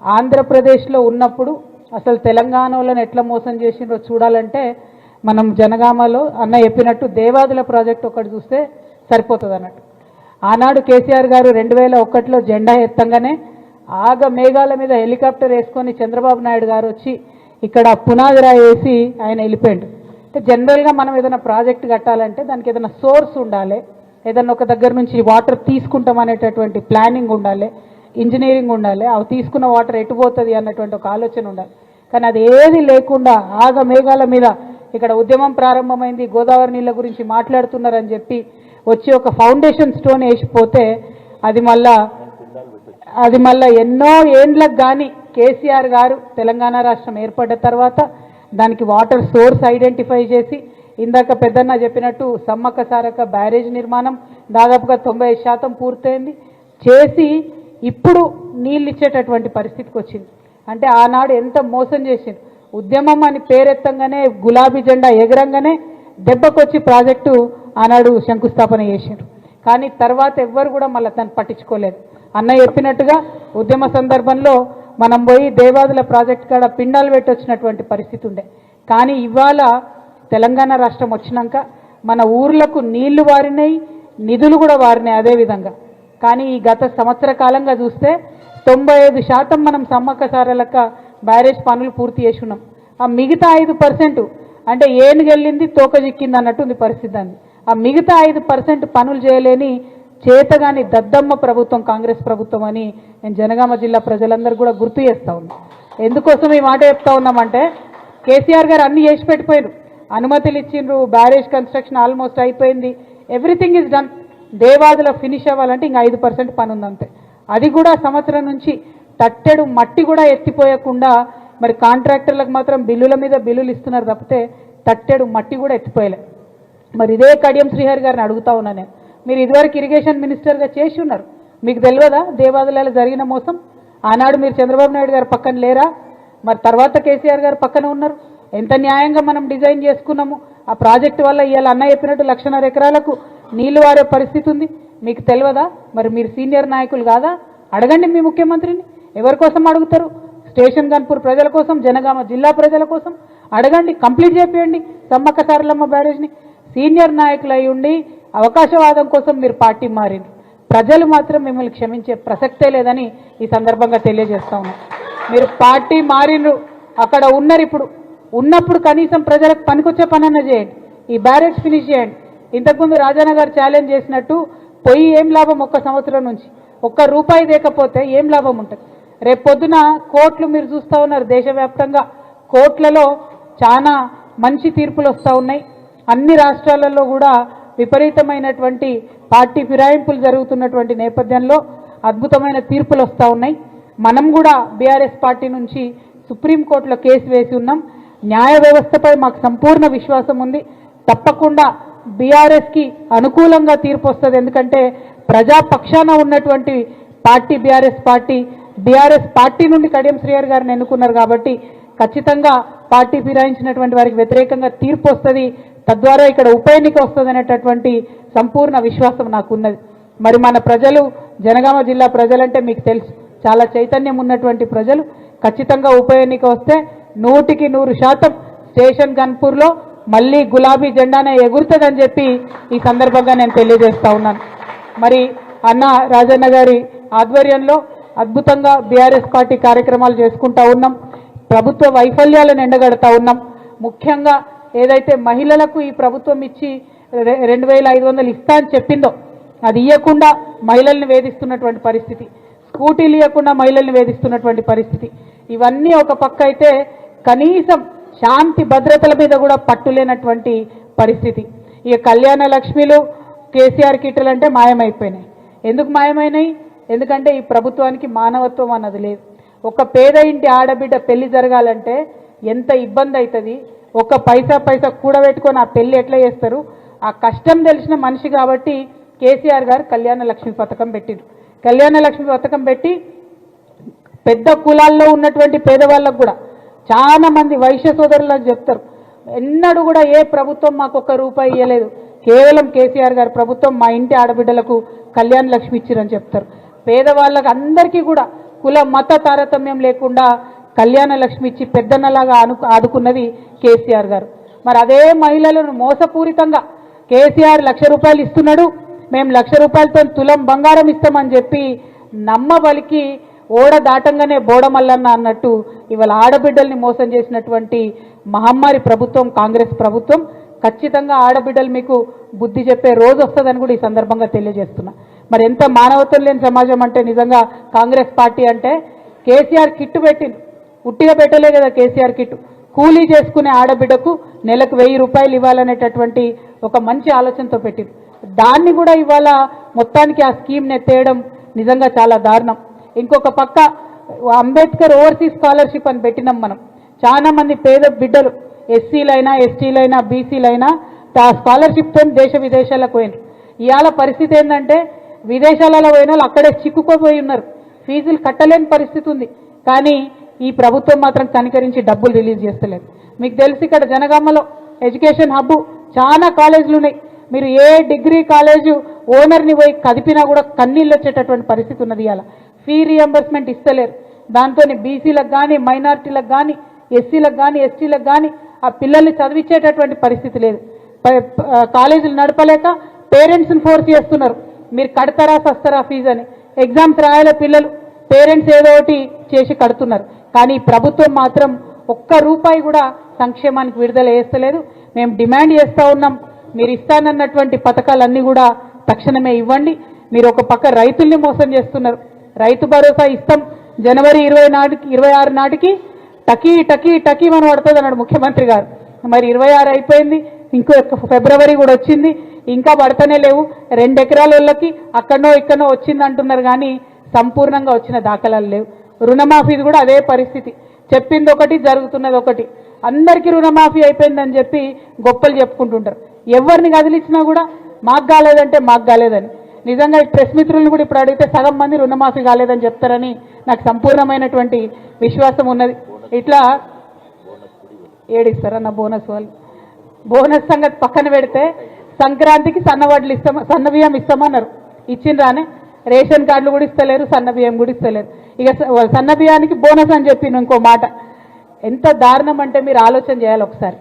ఆంధ్రప్రదేశ్లో ఉన్నప్పుడు అసలు తెలంగాణలోని ఎట్లా మోసం చేసిండ్రో చూడాలంటే మనం జనగామలో అన్న చెప్పినట్టు దేవాదుల ప్రాజెక్ట్ ఒకటి చూస్తే సరిపోతుంది అన్నట్టు. ఆనాడు కేసీఆర్ గారు 2001లో జెండా ఎత్తంగానే ఆగ మేఘాల మీద హెలికాప్టర్ వేసుకొని చంద్రబాబు నాయుడు గారు వచ్చి ఇక్కడ పునాదిరాయి వేసి ఆయన వెళ్ళిపోయాడు. అంటే జనరల్గా మనం ఏదైనా ప్రాజెక్ట్ కట్టాలంటే దానికి ఏదైనా సోర్స్ ఉండాలి, ఏదైనా ఒక దగ్గర నుంచి వాటర్ తీసుకుంటాం అనేటటువంటి ప్లానింగ్ ఉండాలి, ఇంజనీరింగ్ ఉండాలి, అవి తీసుకున్న వాటర్ ఎటుపోతుంది అన్నటువంటి ఒక ఆలోచన ఉండాలి. కానీ అది ఏది లేకుండా ఆగ మేఘాల మీద ఇక్కడ ఉద్యమం ప్రారంభమైంది, గోదావరి నీళ్ళ గురించి మాట్లాడుతున్నారని చెప్పి వచ్చి ఒక ఫౌండేషన్ స్టోన్ వేసిపోతే అది మళ్ళా ఎన్నో ఏండ్లకు కానీ కేసీఆర్ గారు తెలంగాణ రాష్ట్రం ఏర్పడ్డ తర్వాత దానికి వాటర్ సోర్స్ ఐడెంటిఫై చేసి ఇందాక పెద్దన్న చెప్పినట్టు సమ్మక్క సారక్క బ్యారేజ్ నిర్మాణం దాదాపుగా 90% పూర్తయింది చేసి ఇప్పుడు నీళ్ళు ఇచ్చేటటువంటి పరిస్థితికి వచ్చింది. అంటే ఆనాడు ఎంత మోసం చేసింది. ఉద్యమం అని పేరెత్తంగానే గులాబీ జెండా ఎగరంగానే దెబ్బకొచ్చి ప్రాజెక్టు ఆనాడు శంకుస్థాపన చేసిండ్రు. కానీ తర్వాత ఎవ్వరు కూడా మళ్ళీ దాన్ని పట్టించుకోలేదు. అన్న చెప్పినట్టుగా ఉద్యమ సందర్భంలో మనం పోయి దేవాదుల ప్రాజెక్ట్ కాడ పిండాలు పెట్టి వచ్చినటువంటి పరిస్థితి ఉండే. కానీ ఇవాళ తెలంగాణ రాష్ట్రం వచ్చినాక మన ఊర్లకు నీళ్లు వారినాయి, నిధులు కూడా వారినాయి అదేవిధంగా. కానీ ఈ గత సంవత్సర కాలంగా చూస్తే 95% మనం సమ్మక్క సారలక్క బ్యారేజ్ పనులు పూర్తి చేసి ఉన్నాం. ఆ మిగతా 5% అంటే ఏనుగెళ్ళింది తోక చిక్కింది అన్నట్టు ఉంది పరిస్థితి. అంది ఆ మిగతా 5% పనులు చేయలేని చేతగాని దద్దమ్మ ప్రభుత్వం కాంగ్రెస్ ప్రభుత్వం అని నేను జనగామ జిల్లా ప్రజలందరూ కూడా గుర్తు చేస్తూ ఉన్నాం. ఎందుకోసం ఈ మాట చెప్తా ఉన్నామంటే కేసీఆర్ గారు అన్ని చేసి పెట్టిపోయారు, అనుమతులు ఇచ్చిండ్రు, బ్యారేజ్ కన్స్ట్రక్షన్ ఆల్మోస్ట్ అయిపోయింది, everything is done. Devadula finish అవ్వాలంటే ఇంకా 5% పని ఉందంతే. అది కూడా సంవత్సరం నుంచి తట్టెడు మట్టి కూడా ఎత్తిపోయకుండా మరి కాంట్రాక్టర్లకు మాత్రం బిల్లుల మీద బిల్లులు ఇస్తున్నారు తప్పితే తట్టెడు మట్టి కూడా ఎత్తిపోయలే. మరి ఇదే కడియం శ్రీహరి గారిని అడుగుతా ఉన్నా నేను, మీరు ఇదివరకు ఇరిగేషన్ మినిస్టర్గా చేసి ఉన్నారు, మీకు తెలియదా దేవాదులలో జరిగిన మోసం? ఆనాడు మీరు చంద్రబాబు నాయుడు గారు పక్కన లేరా? మరి తర్వాత కేసీఆర్ గారు పక్కన ఉన్నారు. ఎంత న్యాయంగా మనం డిజైన్ చేసుకున్నాము. ఆ ప్రాజెక్టు వల్ల ఇవాళ అన్న చెప్పినట్టు 1,50,000 ఎకరాలకు నీళ్లు వారే పరిస్థితి ఉంది. మీకు తెలియదా? మరి మీరు సీనియర్ నాయకులు కాదా? అడగండి మీ ముఖ్యమంత్రిని. ఎవరి కోసం అడుగుతారు? స్టేషన్ గన్పూర్ ప్రజల కోసం, జనగామ జిల్లా ప్రజల కోసం అడగండి. కంప్లీట్ చేపియండి సమ్మక్క సారలమ్మ బ్యారేజ్ని. సీనియర్ నాయకులు అయి ఉండి అవకాశవాదం కోసం మీరు పార్టీ మారిండ్రు. ప్రజలు మాత్రం మిమ్మల్ని క్షమించే ప్రసక్తే లేదని ఈ సందర్భంగా తెలియజేస్తా ఉన్నాం. మీరు పార్టీ మారిండ్రు, అక్కడ ఉన్నారు, ఇప్పుడు ఉన్నప్పుడు కనీసం ప్రజలకు పనికొచ్చే పనన్నా చేయండి. ఈ బ్యారేజ్ ఫినిష్ చేయండి. ఇంతకుముందు రాజన్న గారు ఛాలెంజ్ చేసినట్టు పోయి ఏం లాభం? 1 సంవత్సరం నుంచి ₹1 దేకపోతే ఏం లాభం ఉంటుంది? రేపు పొద్దున కోర్టులు మీరు చూస్తూ ఉన్నారు, దేశవ్యాప్తంగా కోర్టులలో చాలా మంచి తీర్పులు వస్తూ ఉన్నాయి. అన్ని రాష్ట్రాలలో కూడా విపరీతమైనటువంటి పార్టీ ఫిరాయింపులు జరుగుతున్నటువంటి నేపథ్యంలో అద్భుతమైన తీర్పులు వస్తూ ఉన్నాయి. మనం కూడా బీఆర్ఎస్ పార్టీ నుంచి సుప్రీంకోర్టులో కేసు వేసి ఉన్నాం. న్యాయ వ్యవస్థపై మాకు సంపూర్ణ విశ్వాసం ఉంది. తప్పకుండా బీఆర్ఎస్కి అనుకూలంగా తీర్పు వస్తుంది. ఎందుకంటే ప్రజాపక్షాన ఉన్నటువంటి పార్టీ బీఆర్ఎస్ పార్టీ నుండి కడియం శ్రీహరి గారిని ఎన్నుకున్నారు కాబట్టి ఖచ్చితంగా పార్టీ ఫిరాయించినటువంటి వారికి వ్యతిరేకంగా తీర్పు వస్తుంది. తద్వారా ఇక్కడ ఉప ఎన్నిక వస్తుంది అనేటటువంటి సంపూర్ణ విశ్వాసం నాకున్నది. మరి మన ప్రజలు, జనగామ జిల్లా ప్రజలంటే మీకు తెలుసు, చాలా చైతన్యం ఉన్నటువంటి ప్రజలు. ఖచ్చితంగా ఉప ఎన్నిక వస్తే 100% స్టేషన్ గన్పూర్లో మళ్ళీ గులాబీ జెండానే ఎగురుతుందని చెప్పి ఈ సందర్భంగా నేను తెలియజేస్తా ఉన్నాను. మరి అన్న రాజన్న గారి ఆధ్వర్యంలో అద్భుతంగా బీఆర్ఎస్ పార్టీ కార్యక్రమాలు చేసుకుంటా ఉన్నాం. ప్రభుత్వ వైఫల్యాలను ఎండగడతా ఉన్నాం. ముఖ్యంగా ఏదైతే మహిళలకు ఈ ప్రభుత్వం ఇచ్చి 2,500 ఇస్తా అని చెప్పిందో అది ఇవ్వకుండా మహిళల్ని వేధిస్తున్నటువంటి పరిస్థితి, స్కూటీలు ఇవ్వకుండా మహిళల్ని వేధిస్తున్నటువంటి పరిస్థితి, ఇవన్నీ ఒక పక్క అయితే కనీసం శాంతి భద్రతల మీద కూడా పట్టులేనటువంటి పరిస్థితి. ఇక కళ్యాణ లక్ష్మిలు, కేసీఆర్ కిట్లు అంటే మాయమైపోయినాయి. ఎందుకు మాయమైనాయి? ఎందుకంటే ఈ ప్రభుత్వానికి మానవత్వం అన్నది లేదు. ఒక పేద ఇంటి ఆడబిడ్డ పెళ్లి జరగాలంటే ఎంత ఇబ్బంది అవుతుంది. ఒక పైసా కూడబెట్టుకొని ఆ పెళ్లి ఎట్లా చేస్తారు? ఆ కష్టం తెలిసిన మనిషి కాబట్టి కేసీఆర్ గారు కళ్యాణ లక్ష్మి పథకం పెట్టిరు. కళ్యాణ లక్ష్మి పథకం పెట్టి పెద్ద కులాల్లో ఉన్నటువంటి పేదవాళ్ళకు కూడా చాలా మంది వైశ్య సోదరులకు చెప్తారు, ఎన్నడూ కూడా ఏ ప్రభుత్వం మాకు ₹1 ఇవ్వలేదు, కేవలం కేసీఆర్ గారి ప్రభుత్వం మా ఇంటి ఆడబిడ్డలకు కళ్యాణ లక్ష్మి ఇచ్చిరని చెప్తారు. పేదవాళ్ళకి అందరికీ కూడా కుల మత తారతమ్యం లేకుండా కళ్యాణ లక్ష్మి ఇచ్చి పెద్దన్నలాగా ఆదుకున్నది కేసీఆర్ గారు. మరి అదే మహిళలను మోసపూరితంగా కేసీఆర్ ₹1,00,000 ఇస్తున్నాడు, మేము ₹1,00,000తో తులం బంగారం ఇస్తామని చెప్పి నమ్మబలికి ఓడ దాటంగానే బోడమల్లన్న అన్నట్టు ఇవాళ ఆడబిడ్డల్ని మోసం చేసినటువంటి మహమ్మారి ప్రభుత్వం కాంగ్రెస్ ప్రభుత్వం. ఖచ్చితంగా ఆడబిడ్డలు మీకు బుద్ధి చెప్పే రోజు వస్తుందని కూడా ఈ సందర్భంగా తెలియజేస్తున్నా. మరి ఎంత మానవత్వం లేని సమాజం అంటే నిజంగా కాంగ్రెస్ పార్టీ అంటే. కేసీఆర్ కిట్టు పెట్టింది, ఉట్టిగా పెట్టలే కదా కేసీఆర్ కిట్టు. కూలీ చేసుకునే ఆడబిడ్డకు నెలకు ₹1,000 ఇవ్వాలనేటటువంటి ఒక మంచి ఆలోచనతో పెట్టింది. దాన్ని కూడా ఇవాళ మొత్తానికి ఆ స్కీమ్ని ఎత్తేయడం నిజంగా చాలా దారుణం. ఇంకొక పక్క అంబేద్కర్ ఓవర్సీస్ స్కాలర్షిప్ అని పెట్టినాం మనం. చాలా మంది పేద బిడ్డలు ఎస్సీలైనా ఎస్టీలైనా బీసీలైనా ఆ స్కాలర్షిప్తో దేశ విదేశాలకు పోయినారు. ఇవాళ పరిస్థితి ఏంటంటే విదేశాలలో పోయిన వాళ్ళు అక్కడే చిక్కుకోపోయి ఉన్నారు, ఫీజులు కట్టలేని పరిస్థితి ఉంది. కానీ ఈ ప్రభుత్వం మాత్రం కనికరించి డబ్బులు రిలీజ్ చేస్తలేదు. మీకు తెలిసి ఇక్కడ జనగామలో ఎడ్యుకేషన్ హబ్ చాలా కాలేజీలు ఉన్నాయి. మీరు ఏ డిగ్రీ కాలేజు ఓనర్ని పోయి కదిపినా కూడా కన్నీళ్ళు వచ్చేటటువంటి పరిస్థితి ఉన్నది. ఇవాళ ఫీ రియంబర్స్మెంట్ ఇస్తలేరు. దాంతో బీసీలకు కానీ మైనారిటీలకు కానీ ఎస్సీలకు కానీ ఎస్టీలకు కానీ ఆ పిల్లల్ని చదివించేటటువంటి పరిస్థితి లేదు. కాలేజీలు నడపలేక పేరెంట్స్ని ఫోర్స్ చేస్తున్నారు, మీరు కడతారా సస్తారా ఫీజు అని. ఎగ్జామ్స్ రాయాల పిల్లలు, పేరెంట్స్ ఏదో ఒకటి చేసి కడుతున్నారు. కానీ ప్రభుత్వం మాత్రం ₹1 కూడా సంక్షేమానికి విడుదల చేస్తలేదు. మేము డిమాండ్ చేస్తూ ఉన్నాం, మీరు ఇస్తానన్నటువంటి పథకాలన్నీ కూడా తక్షణమే ఇవ్వండి. మీరు ఒక పక్క రైతుల్ని మోసం చేస్తున్నారు. రైతు భరోసా ఇస్తాం జనవరి 26 నాటికి టకీ టకీ టకీ మనం పడుతుంది అన్నాడు ముఖ్యమంత్రి గారు. మరి 26 అయిపోయింది, ఇంకో ఫిబ్రవరి కూడా వచ్చింది, ఇంకా పడతనే లేవు. 2 ఎకరాల వాళ్ళకి అక్కడనో ఇక్కడనో వచ్చింది అంటున్నారు కానీ సంపూర్ణంగా వచ్చిన దాఖలాలు లేవు. రుణమాఫీది కూడా అదే పరిస్థితి, చెప్పింది ఒకటి జరుగుతున్నది ఒకటి. అందరికీ రుణమాఫీ అయిపోయిందని చెప్పి గొప్పలు చెప్పుకుంటుంటారు. ఎవరిని కదిలించినా కూడా మాకు కాలేదంటే మాకు కాలేదని. నిజంగా ప్రెస్ మిత్రులను కూడా ఇప్పుడు అడిగితే సగం మంది రుణమాఫీ కాలేదని చెప్తారని నాకు సంపూర్ణమైనటువంటి విశ్వాసం ఉన్నది. ఇట్లా ఏడిస్తారన్న బోనస్ వాళ్ళు. బోనస్ సంగతి పక్కన పెడితే సంక్రాంతికి సన్నవడ్లు సన్నబియ్యం ఇస్తామన్నారు, ఇచ్చిండ్రానే. రేషన్ కార్డులు కూడా ఇస్తలేరు, సన్నబియ్యం కూడా ఇస్తలేరు. ఇక సన్నబియ్యానికి బోనస్ అని చెప్పి ఇంకో మాట. ఎంత దారుణం అంటే మీరు ఆలోచన చేయాలి ఒకసారి.